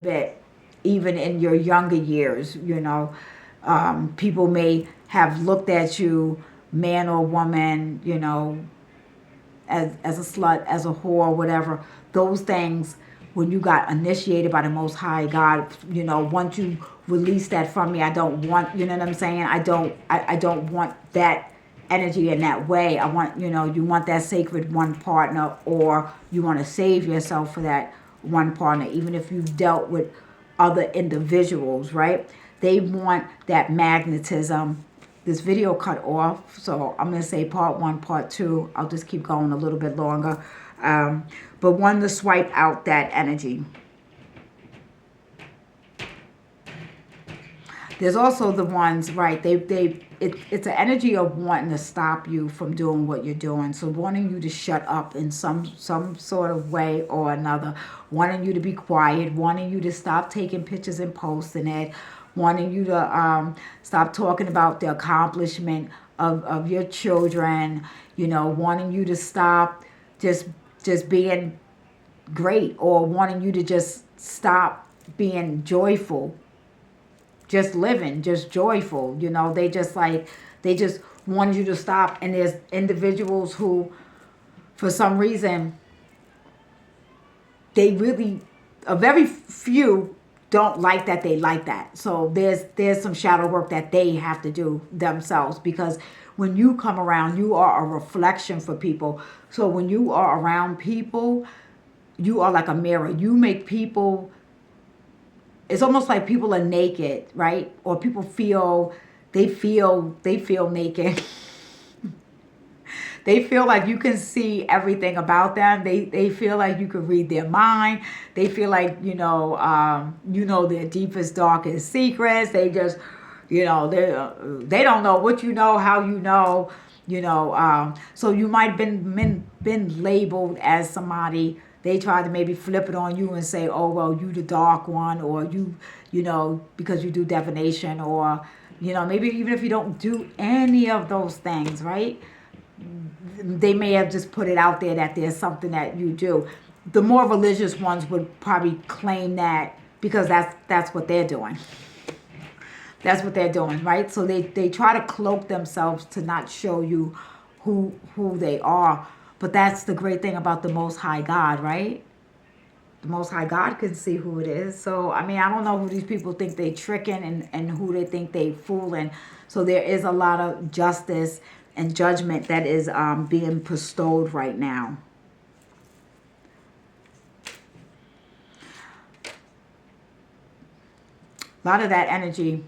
bit, even in your younger years, people may have looked at you, man or woman, as a slut, as a whore, whatever. Those things, when you got initiated by the Most High God, once you release that from me, I don't want, you know what I'm saying? I don't want that energy in that way. I want, you want that sacred one partner, or you want to save yourself for that one partner, even if you've dealt with other individuals, right? They want that magnetism. This video cut off, so I'm going to say part one, part two. I'll just keep going a little bit longer. Um, but one, to swipe out that energy. There's also the ones, right? It's an energy of wanting to stop you from doing what you're doing. So wanting you to shut up in some sort of way or another, wanting you to be quiet, wanting you to stop taking pictures and posting it, wanting you to stop talking about the accomplishment of your children, wanting you to stop just being great, or wanting you to just stop being joyful, just living, just joyful. They just want you to stop. And there's individuals who, for some reason, they really, a very few don't like that they like that. So there's some shadow work that they have to do themselves, because when you come around, you are a reflection for people. So when you are around people, you are like a mirror. You make people, it's almost like people are naked, right? Or people feel, they feel naked. They feel like you can see everything about them. They feel like you can read their mind. They feel like, their deepest, darkest secrets. They just, they don't know what you know, how you know, so you might have been labeled as somebody. They try to maybe flip it on you and say, oh, well, you the dark one, or because you do divination, or, maybe even if you don't do any of those things, right? They may have just put it out there that there's something that you do. The more religious ones would probably claim that, because that's what they're doing. That's what they're doing, right? So they try to cloak themselves to not show you who they are. But that's the great thing about the Most High God, right? The Most High God can see who it is. So, I mean, I don't know who these people think they tricking, and who they think they fooling. So there is a lot of justice and judgment that is being bestowed right now. A lot of that energy,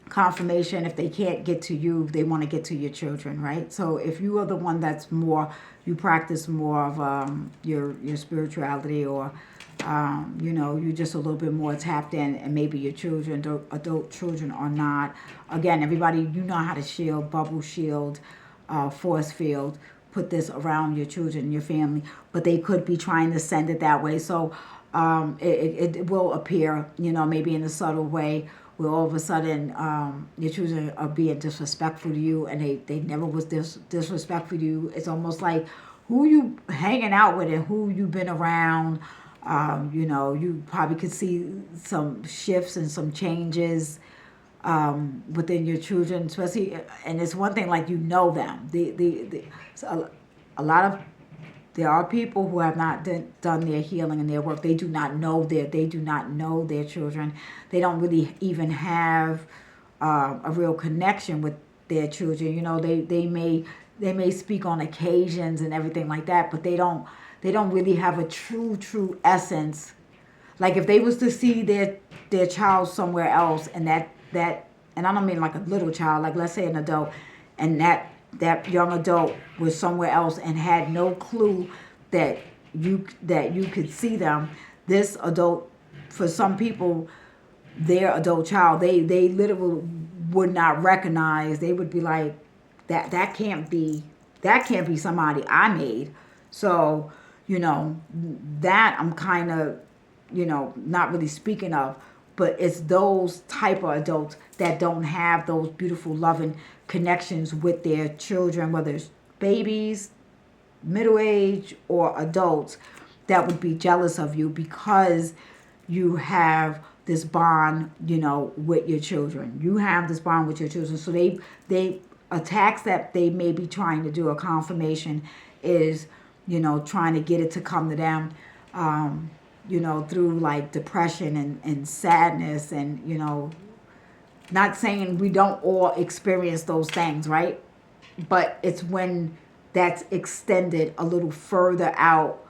confirmation, if they can't get to you, they want to get to your children, right? So if you are the one that's more, you practice more of your spirituality, or you're just a little bit more tapped in, and maybe your children, adult children, are not. Again, everybody, you know how to shield, bubble shield, force field, put this around your children, your family, but they could be trying to send it that way. So it will appear, maybe in a subtle way, where all of a sudden your children are being disrespectful to you, and they never was disrespectful to you. It's almost like who you hanging out with and who you've been around. You probably could see some shifts and some changes within your children, especially. And it's one thing, like, them. So a lot of, there are people who have not done their healing and their work. They do not know their children. They don't really even have a real connection with their children. They may speak on occasions and everything like that, but they don't really have a true essence. Like, if they was to see their child somewhere else, and that and I don't mean like a little child, like, let's say an adult, and that young adult was somewhere else and had no clue that you could see them. This adult, for some people, their adult child, they literally would not recognize. They would be like, that can't be somebody I made. So, that I'm kind of, not really speaking of. But it's those type of adults that don't have those beautiful, loving connections with their children, whether it's babies, middle age, or adults, that would be jealous of you, because you have this bond, you know, with your children. You have this bond with your children. So they attacks that they may be trying to do, a confirmation is, you know, trying to get it to come to them, you know, through like depression and sadness, and, you know, not saying we don't all experience those things, right? But it's when that's extended a little further out,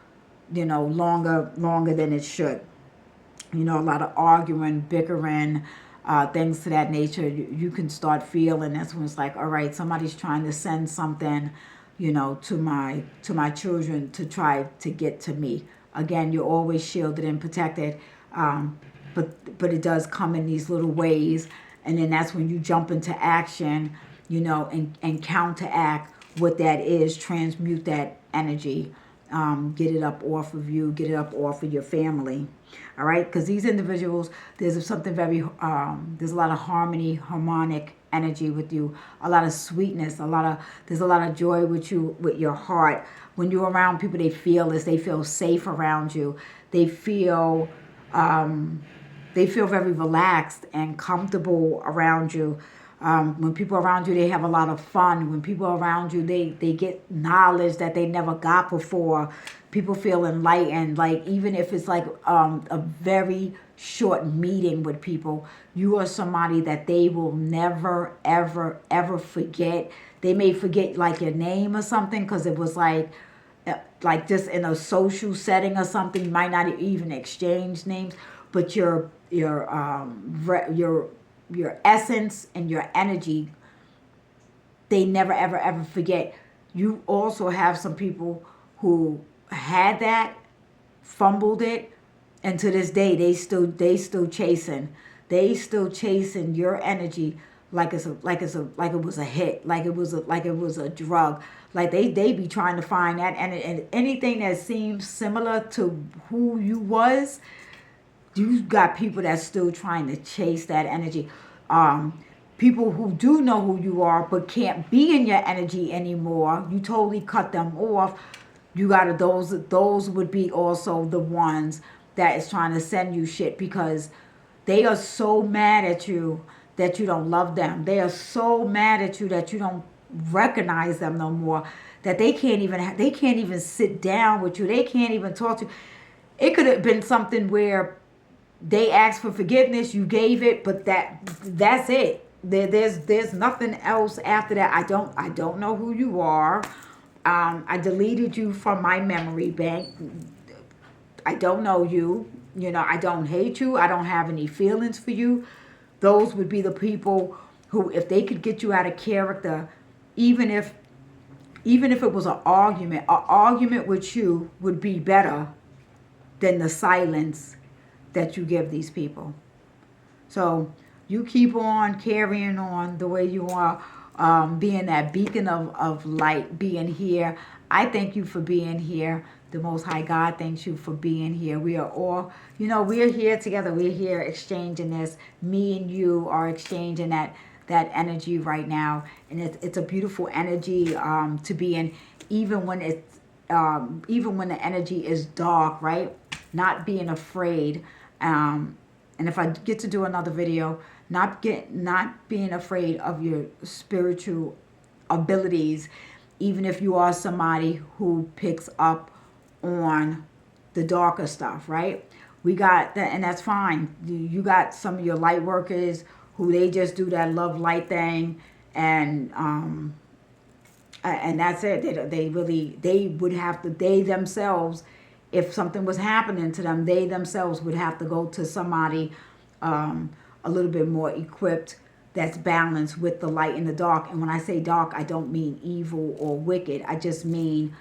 you know, longer than it should. You know, a lot of arguing, bickering, things to that nature. You can start feeling, that's when it's like, all right, somebody's trying to send something, you know, to my children to try to get to me. Again, you're always shielded and protected, but it does come in these little ways, and then that's when you jump into action, you know, and counteract what that is, transmute that energy, get it up off of you, get it up off of your family. All right, because these individuals, there's something very, there's a lot of harmonic energy with you, a lot of sweetness, there's a lot of joy with you, with your heart. When you're around people, they feel this, they feel safe around you, they feel very relaxed and comfortable around you. When people around you, they have a lot of fun. When people around you, they get knowledge that they never got before. People feel enlightened. Like, even if it's like a very short meeting with people, you are somebody that they will never, ever, ever forget. They may forget like your name or something because it was like just in a social setting or something. You might not even exchange names, but your essence and your energy, they never ever ever forget. You also have some people who had that, fumbled it, and to this day they still chasing your energy like it was a hit, like it was a drug. Like they be trying to find that, and anything that seems similar to who you was, you got people that's still trying to chase that energy. People who do know who you are but can't be in your energy anymore, you totally cut them off. You got to, those would be also the ones that is trying to send you shit, because they are so mad at you that you don't love them. They are so mad at you that you don't recognize them no more, that they can't even sit down with you. They can't even talk to you. It could have been something where they asked for forgiveness, you gave it, but that's it. There's nothing else after that. I don't know who you are. I deleted you from my memory bank. I don't know you. You know, I don't hate you. I don't have any feelings for you. Those would be the people who, if they could get you out of character, even if it was an argument with you would be better than the silence that you give these people. So you keep on carrying on the way you are, being that beacon of light, being here. I thank you for being here. The Most High God thanks you for being here. We are all, we're here together. We're here exchanging this. Me and you are exchanging that energy right now. And it's a beautiful energy to be in, even when the energy is dark, right? Not being afraid. And if I get to do another video, not being afraid of your spiritual abilities, even if you are somebody who picks up on the darker stuff, right? We got that, and that's fine. You got some of your light workers who they just do that love light thing, and that's it. They would have to, they themselves, if something was happening to them, they themselves would have to go to somebody a little bit more equipped, that's balanced with the light and the dark. And when I say dark, I don't mean evil or wicked. I just mean,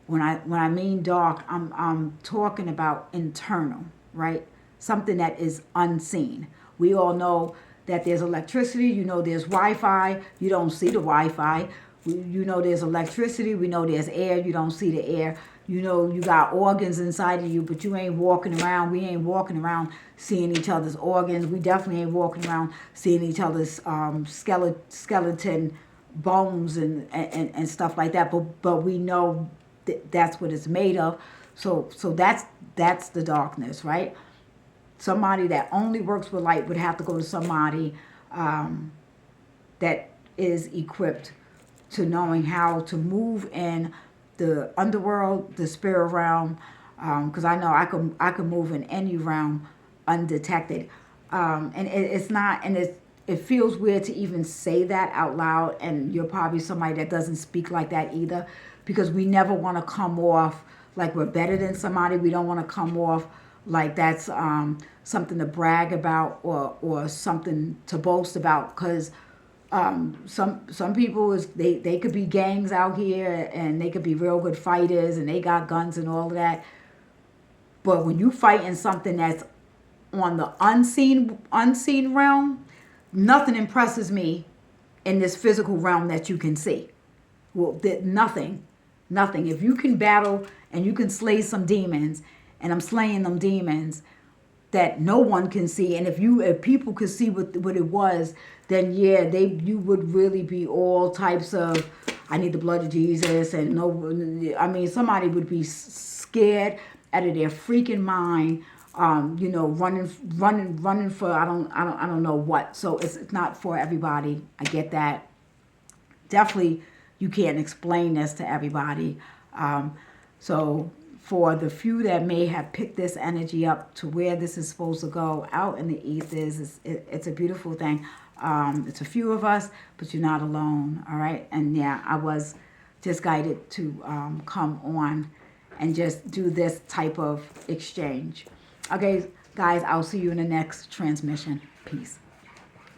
when I mean dark, I'm talking about internal, right? Something that is unseen. We all know that there's electricity. There's Wi-Fi. You don't see the Wi-Fi. There's electricity. We know there's air. You don't see the air. You got organs inside of you, but you ain't walking around. We ain't walking around seeing each other's organs. We definitely ain't walking around seeing each other's skeleton bones and stuff like that. But we know that's what it's made of. So that's the darkness, right? somebody that only works with light would have to go to somebody that is equipped to knowing how to move in the underworld, the spirit realm, because I know I can move in any realm undetected, and it's not, and it feels weird to even say that out loud, and you're probably somebody that doesn't speak like that either, because we never want to come off like we're better than somebody. We don't want to come off like that's something to brag about or something to boast about, because some people they could be gangs out here and they could be real good fighters and they got guns and all of that. But when you fight in something that's on the unseen realm, nothing impresses me in this physical realm that you can see. Well, nothing. If you can battle and you can slay some demons, and I'm slaying them demons that no one can see, and if people could see what it was, then yeah, you would really be all types of, I need the blood of Jesus, and no, I mean, somebody would be scared out of their freaking mind, running for I don't know what. So it's not for everybody. I get that. Definitely, you can't explain this to everybody. So for the few that may have picked this energy up to where this is supposed to go out in the ethers, it's a beautiful thing. It's a few of us, but you're not alone, all right? And yeah, I was just guided to come on and just do this type of exchange. Okay, guys, I'll see you in the next transmission. Peace.